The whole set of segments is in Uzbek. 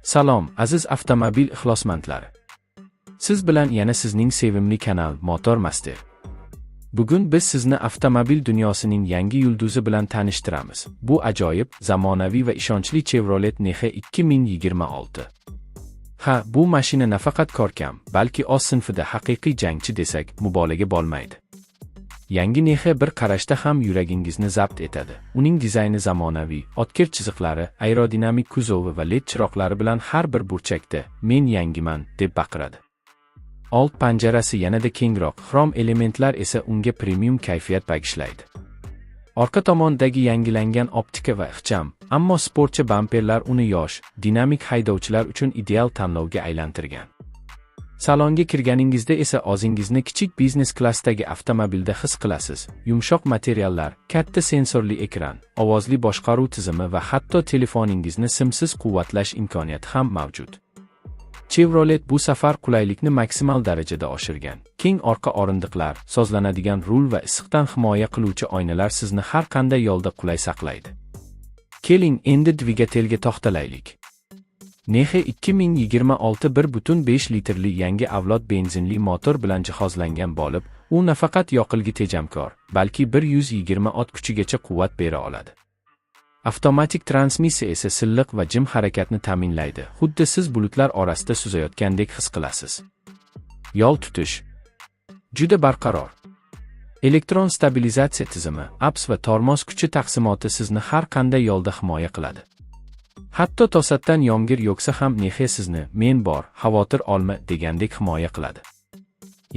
Salom, aziz avtomobil ixlosmandlari. Siz bilan yana sizning sevimli kanal Motor Master. Bugun biz sizni avtomobil dunyosining yangi yulduzi bilan tanishtiramiz. Bu ajoyib, zamonaviy va ishonchli Chevrolet Nexe 2026. Ha, bu mashina nafaqat ko'rkam, balki o'z sinfida haqiqiy jangchi desak, mubolag'a bo'lmaydi. Yangi Nexe bir qarashda ham yuragingizni zabt etadi. Uning dizayni zamonaviy, o'tkir chiziqlari, aerodinamik kuzovi va LED chiroqlari bilan har bir burchakda "Men yangiman" deb baqiradi. Old panjarasi yanada kengroq, xrom elementlar esa unga premium kayfiyat bag'ishlaydi. Orqa tomondagi yangilangan optika va ixcham, ammo sportchi bamperlar uni yosh, dinamik haydovchilar uchun ideal tanlovga aylantirgan. Salonga kirganingizda esa o'zingizni kichik biznes klassdagi avtomobilda his qilasiz. Yumshoq materiallar, katta sensorli ekran, ovozli boshqaruv tizimi va hatto telefoningizni simsiz quvvatlash imkoniyati ham mavjud. Chevrolet bu safar qulaylikni maksimal darajada oshirgan. Keng orqa o'rindiqlar, sozlanadigan rul va issiqdan himoya qiluvchi oynalar sizni har qanday yo'lda qulay saqlaydi. Keling, endi dvigatelga to'xtalaylik. Nexe 2026 1.5 litrli yangi avlod benzinli motor bilan jihozlangan bo'lib, u nafaqat yoqilg'i tejamkor, balki 120 ot kuchigacha quvvat bera oladi. Avtomatik transmissiya esa silliq va jim harakatni ta'minlaydi. Xuddi siz bulutlar orasida suzayotgandek his qilasiz. Yo'l tutish juda barqaror. Elektron stabilizatsiya tizimi, ABS va tormoz kuchi taqsimoti sizni har qanday yo'lda himoya qiladi. Hatto to'satdan yomg'ir yog'sa ham Nexe sizni "Men bor, xavotir olma" degandek himoya qiladi.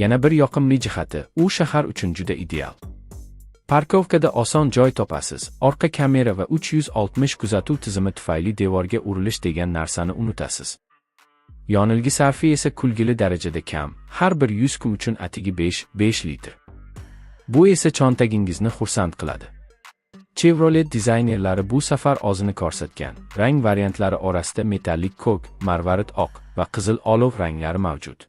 Yana bir yoqimli jihati, u shahar uchun juda ideal. Parkovkada oson joy topasiz. Orqa kamera va 360 kuzatuv tizimi tufayli devorga urilish degan narsani unutasiz. Yonilg'i sarfi esa kulgili darajada kam. Har bir 100 kun uchun atigi 5 litr. Bu esa cho'ntagingizni xursand qiladi. Chevrolet dizaynerlari bu safar o'zini ko'rsatgan. Rang variantlari orasida metallik ko'k, marvarid oq va qizil olov ranglari mavjud.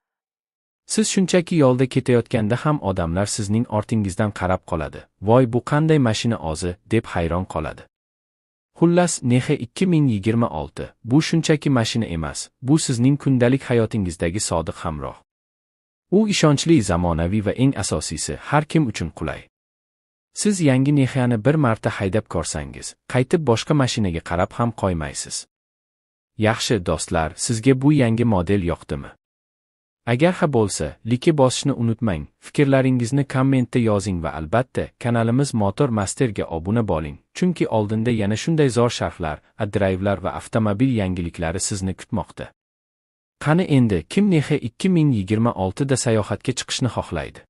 Siz shunchaki yo'lda ketayotganda ham odamlar sizning ortingizdan qarab qoladi. "Voy, bu qanday mashina o'zi" deb hayron qoladi. Xullas, Nexe 2026 bu shunchaki mashina emas, bu sizning kundalik hayotingizdagi sodiq hamroh. U ishonchli, zamonaviy va eng asosiysi, har kim uchun qulay. Siz yangi Nexe'ni bir marta haydab ko'rsangiz, qaytib boshqa mashinaga qarab ham qo'ymaysiz. Yaxshi do'stlar, sizga bu yangi model yoqdimi? Agar ha bo'lsa, like bosishni unutmang, fikrlaringizni kommentda yozing va albatta, kanalimiz Motor Masterga obuna bo'ling, chunki oldinda yana shunday zo'r sharhlar, adrayvlar va avtomobil yangiliklari sizni kutmoqda. Qani endi, kim Nexe 2026 da sayohatga chiqishni xohlaydi?